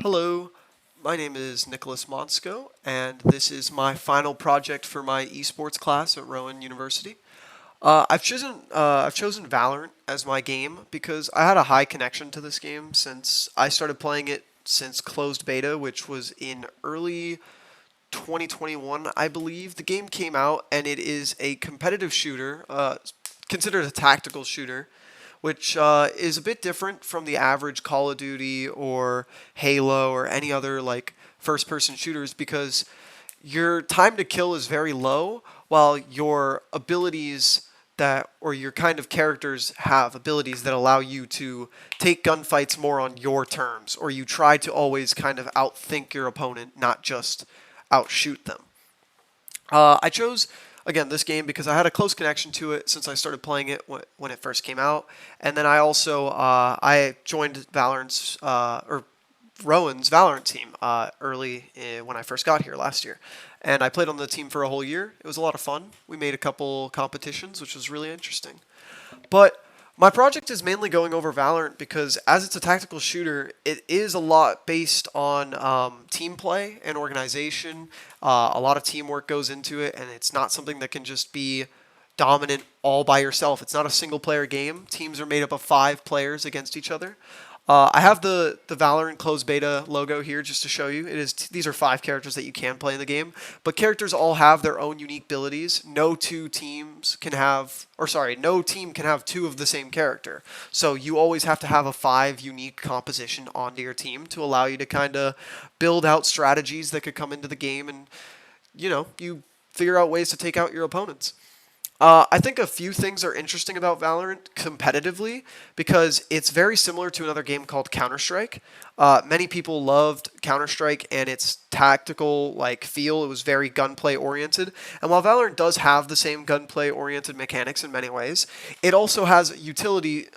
Hello, my name is Nicholas Montsko, and this is my final project for my esports class at Rowan University. I've chosen Valorant as my game because I had a high connection to this game since I started playing it since closed beta, which was in early 2021, I believe. The game came out, and it is a competitive shooter, considered a tactical shooter, which is a bit different from the average Call of Duty or Halo or any other like first-person shooters because your time to kill is very low, while your abilities that or your kind of characters have abilities that allow you to take gunfights more on your terms, or you try to always kind of outthink your opponent, not just outshoot them. I chose again this game because I had a close connection to it since I started playing it when it first came out, and then I also I joined Valorant's or Rowan's Valorant team early when I first got here last year, and I played on the team for a whole year. It was a lot of fun. We made a couple competitions, which was really interesting. But my project is mainly going over Valorant because, as it's a tactical shooter, it is a lot based on team play and organization. A lot of teamwork goes into it, and it's not something that can just be dominant all by yourself. It's not a single player game. Teams are made up of 5 players against each other. I have the Valorant closed beta logo here just to show you. These are 5 characters that you can play in the game, but characters all have their own unique abilities. No team can have 2 of the same character. So you always have to have a 5 unique composition onto your team to allow you to kind of build out strategies that could come into the game, and you figure out ways to take out your opponents. I think a few things are interesting about Valorant competitively because it's very similar to another game called Counter-Strike. Many people loved Counter-Strike and its tactical feel. It was very gunplay oriented. And while Valorant does have the same gunplay oriented mechanics in many ways, it also has utility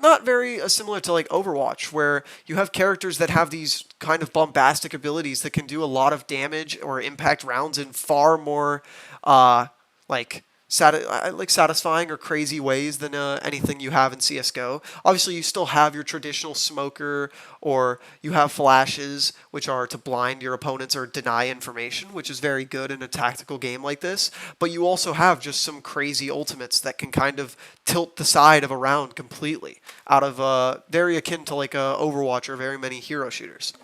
not very similar to Overwatch, where you have characters that have these kind of bombastic abilities that can do a lot of damage or impact rounds in far more like satisfying or crazy ways than anything you have in CS:GO. Obviously, you still have your traditional smoker, or you have flashes, which are to blind your opponents or deny information, which is very good in a tactical game like this. But you also have just some crazy ultimates that can kind of tilt the side of a round completely, out of very akin to like a Overwatch or very many hero shooters.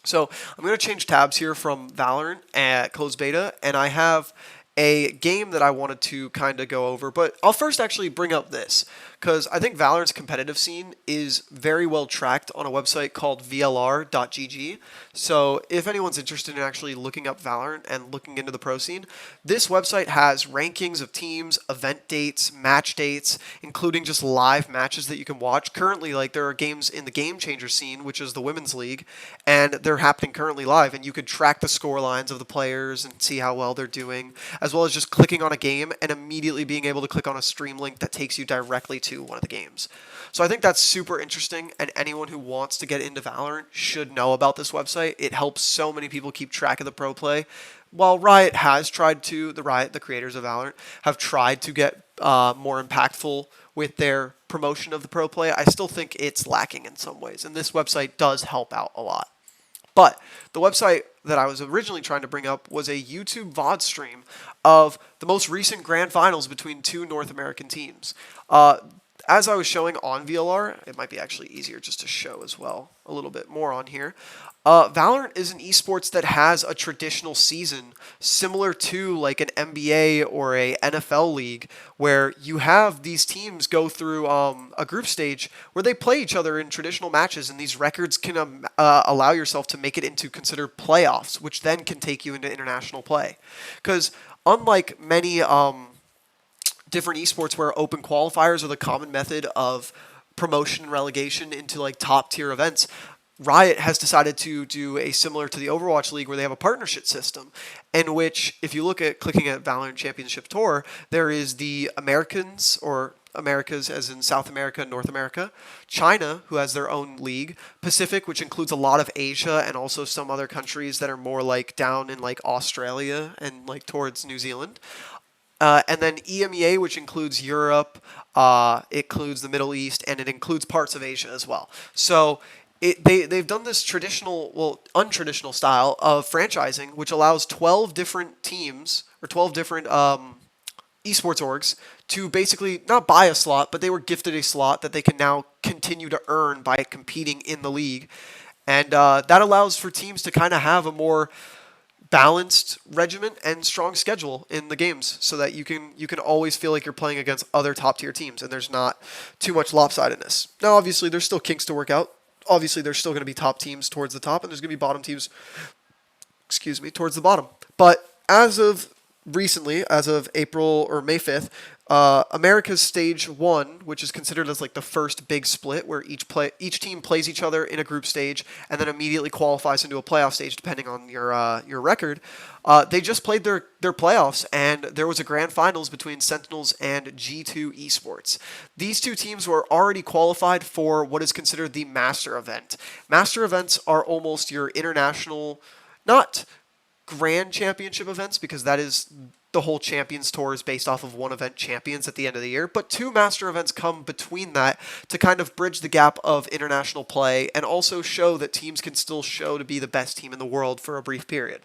So I'm going to change tabs here from Valorant at closed beta, and I have a game that I wanted to kind of go over. But I'll first actually bring up this, because I think Valorant's competitive scene is very well tracked on a website called vlr.gg. So if anyone's interested in actually looking up Valorant and looking into the pro scene, this website has rankings of teams, event dates, match dates, including just live matches that you can watch. Currently, there are games in the Game Changer scene, which is the women's league, and they're happening currently live, and you could track the score lines of the players and see how well they're doing, as well as just clicking on a game and immediately being able to click on a stream link that takes you directly to one of the games. So I think that's super interesting, and anyone who wants to get into Valorant should know about this website. It helps so many people keep track of the pro play. While the creators of Valorant, have tried to get more impactful with their promotion of the pro play, I still think it's lacking in some ways, and this website does help out a lot. But the website that I was originally trying to bring up was a YouTube VOD stream of the most recent grand finals between 2 North American teams. As I was showing on VLR, it might be actually easier just to show as well a little bit more on here. Valorant is an esports that has a traditional season similar to like an NBA or a NFL league, where you have these teams go through a group stage where they play each other in traditional matches, and these records can allow yourself to make it into considered playoffs, which then can take you into international play. Because unlike many different esports where open qualifiers are the common method of promotion and relegation into top tier events, Riot has decided to do a similar to the Overwatch League, where they have a partnership system, in which, if you look at clicking at Valorant Championship Tour, there is the Americans, or Americas as in South America, North America, China, who has their own league, Pacific, which includes a lot of Asia and also some other countries that are more down in Australia and towards New Zealand. And then EMEA, which includes Europe, it includes the Middle East, and it includes parts of Asia as well. So they've done this traditional, well, untraditional style of franchising, which allows 12 different teams or 12 different esports orgs to basically not buy a slot, but they were gifted a slot that they can now continue to earn by competing in the league, and that allows for teams to kind of have a more balanced regiment and strong schedule in the games, so that you can always feel like you're playing against other top tier teams, and there's not too much lopsidedness. Now, obviously, there's still kinks to work out. Obviously, there's still going to be top teams towards the top, and there's going to be bottom teams, excuse me, towards the bottom. But as of recently, as of April or May 5th, America's Stage 1, which is considered as like the first big split where each team plays each other in a group stage and then immediately qualifies into a playoff stage depending on your record. They just played their playoffs, and there was a grand finals between Sentinels and G2 Esports. These two teams were already qualified for what is considered the Master event. Master events are almost your international, not grand championship events, because that is the whole Champions Tour is based off of one event champions at the end of the year, but two master events come between that to kind of bridge the gap of international play and also show that teams can still show to be the best team in the world for a brief period.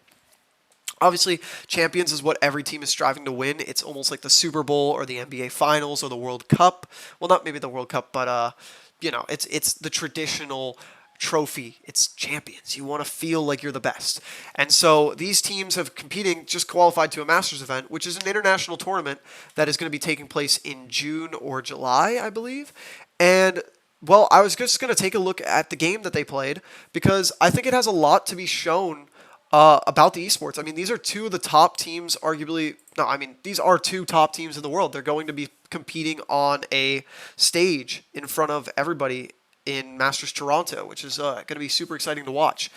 Obviously, Champions is what every team is striving to win. It's almost like the Super Bowl or the NBA Finals or the World Cup. Well, not maybe the World Cup, but it's the traditional trophy. It's Champions. You want to feel like you're the best. And so these teams have competing, just qualified to a Masters event, which is an international tournament that is going to be taking place in June or July, I believe. And well, I was just going to take a look at the game that they played, because I think it has a lot to be shown about the esports. I mean, these are two of the top teams, arguably. No, I mean, these are two top teams in the world. They're going to be competing on a stage in front of everybody in Masters Toronto, which is going to be super exciting to watch.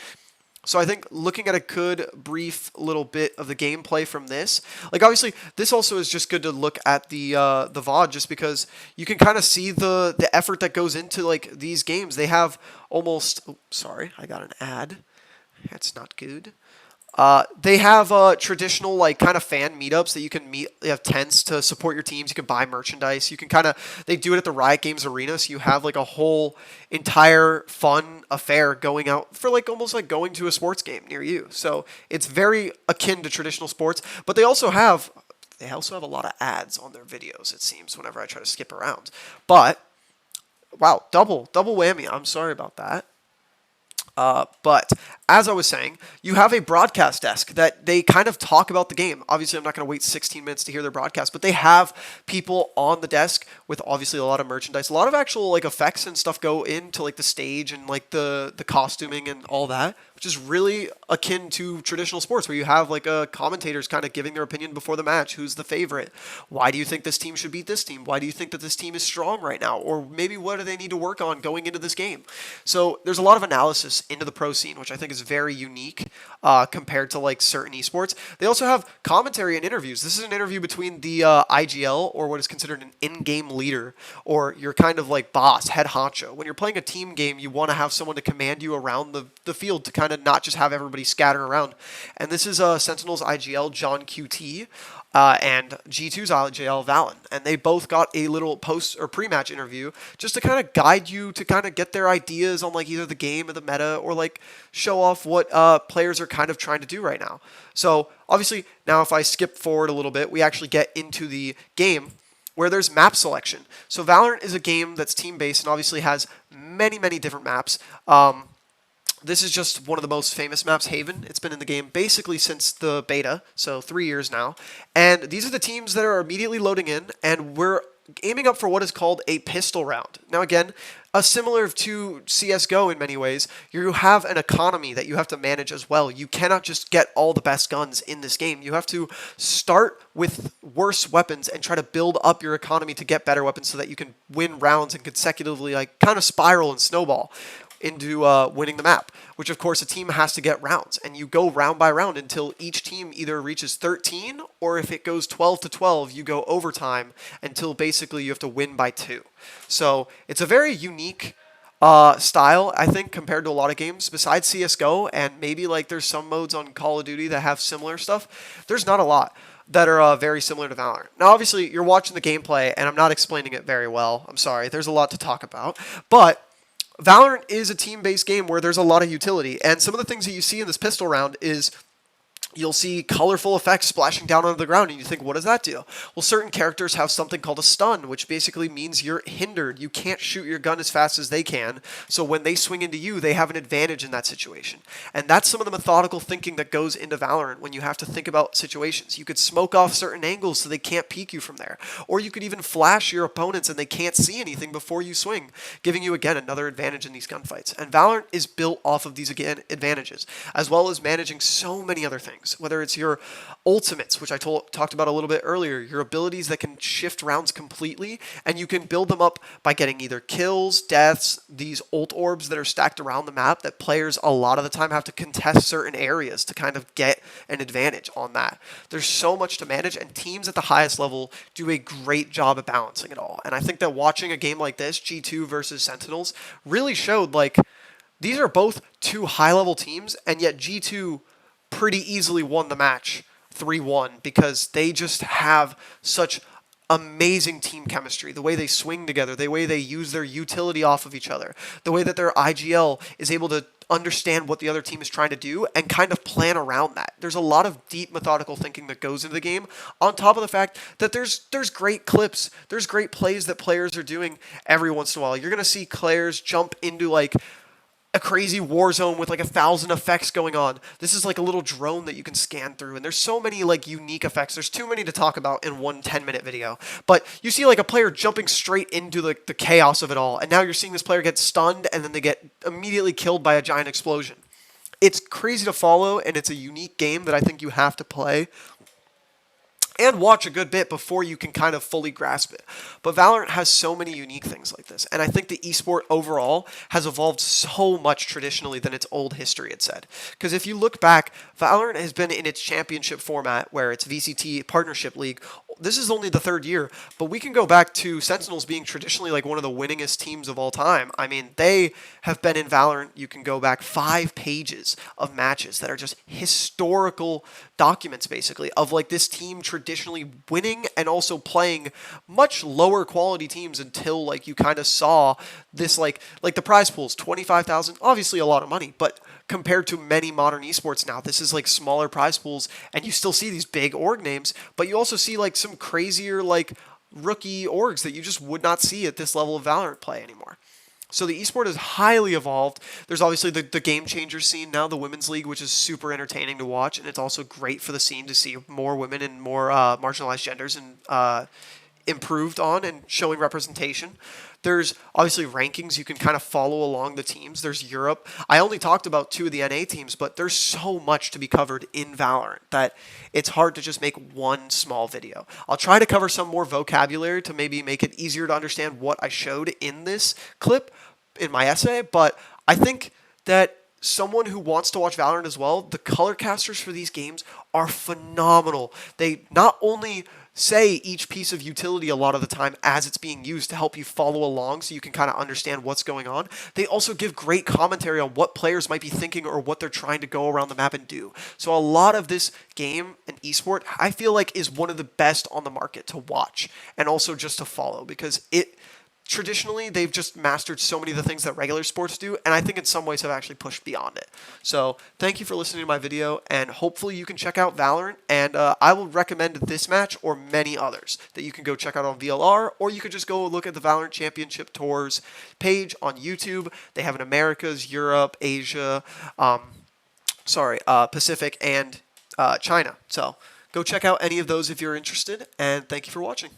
So I think looking at a good brief little bit of the gameplay from this, like obviously this also is just good to look at the VOD, just because you can kind of see the effort that goes into like these games. They have almost, oh, sorry, I got an ad. That's not good. They have traditional like kind of fan meetups that you can meet. They have tents to support your teams. You can buy merchandise. You can they do it at the Riot Games Arena, so you have like a whole entire fun affair going out for like almost like going to a sports game near you. So it's very akin to traditional sports, but they also have a lot of ads on their videos, it seems, whenever I try to skip around. But wow, double whammy. I'm sorry about that. But as I was saying, you have a broadcast desk that they kind of talk about the game. Obviously, I'm not going to wait 16 minutes to hear their broadcast, but they have people on the desk with obviously a lot of merchandise. A lot of actual like effects and stuff go into like the stage and like the costuming and all that, which is really akin to traditional sports, where you have like commentators kind of giving their opinion before the match. Who's the favorite? Why do you think this team should beat this team? Why do you think that this team is strong right now? Or maybe what do they need to work on going into this game? So there's a lot of analysis into the pro scene, which I think is very unique compared to like certain esports. They also have commentary and interviews. This is an interview between the IGL, or what is considered an in-game leader, or your kind of like boss, head honcho. When you're playing a team game, you want to have someone to command you around the field to kind of not just have everybody scatter around. And this is Sentinels IGL John QT. And G2's IGL Valen, and they both got a little post or pre-match interview just to kind of guide you to kind of get their ideas on like either the game or the meta, or like show off what players are kind of trying to do right now. So obviously now if I skip forward a little bit, we actually get into the game where there's map selection. So Valorant is a game that's team-based and obviously has many different maps. This is just one of the most famous maps, Haven. It's been in the game basically since the beta, so 3 years now. And these are the teams that are immediately loading in, and we're aiming up for what is called a pistol round. Now again, similar to CSGO in many ways, you have an economy that you have to manage as well. You cannot just get all the best guns in this game. You have to start with worse weapons and try to build up your economy to get better weapons so that you can win rounds and consecutively like kind of spiral and snowball into winning the map, which of course a team has to get rounds, and you go round by round until each team either reaches 13, or if it goes 12 to 12, you go overtime until basically you have to win by 2. So it's a very unique style, I think, compared to a lot of games besides CSGO, and maybe like there's some modes on Call of Duty that have similar stuff. There's not a lot that are very similar to Valorant. Now obviously you're watching the gameplay and I'm not explaining it very well. I'm sorry, there's a lot to talk about, but Valorant is a team-based game where there's a lot of utility, and some of the things that you see in this pistol round is you'll see colorful effects splashing down onto the ground, and you think, what does that do? Well, certain characters have something called a stun, which basically means you're hindered. You can't shoot your gun as fast as they can, so when they swing into you, they have an advantage in that situation. And that's some of the methodical thinking that goes into Valorant when you have to think about situations. You could smoke off certain angles so they can't peek you from there, or you could even flash your opponents and they can't see anything before you swing, giving you, again, another advantage in these gunfights. And Valorant is built off of these, again, advantages, as well as managing so many other things. Whether it's your ultimates, which I talked about a little bit earlier, your abilities that can shift rounds completely, and you can build them up by getting either kills, deaths, these ult orbs that are stacked around the map that players a lot of the time have to contest certain areas to kind of get an advantage on that. There's so much to manage, and teams at the highest level do a great job of balancing it all. And I think that watching a game like this, G2 versus Sentinels, really showed like these are both two high-level teams, and yet G2 pretty easily won the match 3-1 because they just have such amazing team chemistry. The way they swing together, the way they use their utility off of each other, the way that their IGL is able to understand what the other team is trying to do and kind of plan around that. There's a lot of deep methodical thinking that goes into the game, on top of the fact that there's great clips, there's great plays that players are doing every once in a while. You're going to see players jump into like a crazy war zone with like 1,000 effects going on. This is like a little drone that you can scan through, and there's so many like unique effects. There's too many to talk about in one 10-minute video, but you see like a player jumping straight into the chaos of it all, and now you're seeing this player get stunned and then they get immediately killed by a giant explosion. It's crazy to follow, and it's a unique game that I think you have to play and watch a good bit before you can kind of fully grasp it. But Valorant has so many unique things like this, and I think the esport overall has evolved so much traditionally than its old history had said. Because if you look back, Valorant has been in its championship format, where it's VCT Partnership League. This is only the third year, but we can go back to Sentinels being traditionally like one of the winningest teams of all time. I mean, they have been in Valorant. You can go back 5 pages of matches that are just historical documents, basically, of like this team traditionally winning and also playing much lower quality teams until like you kind of saw this like the prize pools, 25,000, obviously a lot of money, but compared to many modern esports now, this is like smaller prize pools, and you still see these big org names, but you also see like some crazier like rookie orgs that you just would not see at this level of Valorant play anymore. So the esport is highly evolved. There's obviously the game changer scene now, the women's league, which is super entertaining to watch, and it's also great for the scene to see more women and more marginalized genders and improved on and showing representation. There's obviously rankings. You can kind of follow along the teams. There's Europe. I only talked about 2 of the NA teams, but there's so much to be covered in Valorant that it's hard to just make one small video. I'll try to cover some more vocabulary to maybe make it easier to understand what I showed in this clip, in my essay, but I think that someone who wants to watch Valorant as well, the color casters for these games are phenomenal. They not only say each piece of utility a lot of the time as it's being used to help you follow along so you can kind of understand what's going on, they also give great commentary on what players might be thinking or what they're trying to go around the map and do. So a lot of this game and esport, I feel like, is one of the best on the market to watch and also just to follow, because it traditionally they've just mastered so many of the things that regular sports do, and I think in some ways have actually pushed beyond it. So thank you for listening to my video, and hopefully you can check out Valorant, and I will recommend this match or many others that you can go check out on VLR, or you could just go look at the Valorant Championship Tours page on YouTube. They have in Americas, Europe, Asia, Pacific, and China. So go check out any of those if you're interested, and thank you for watching.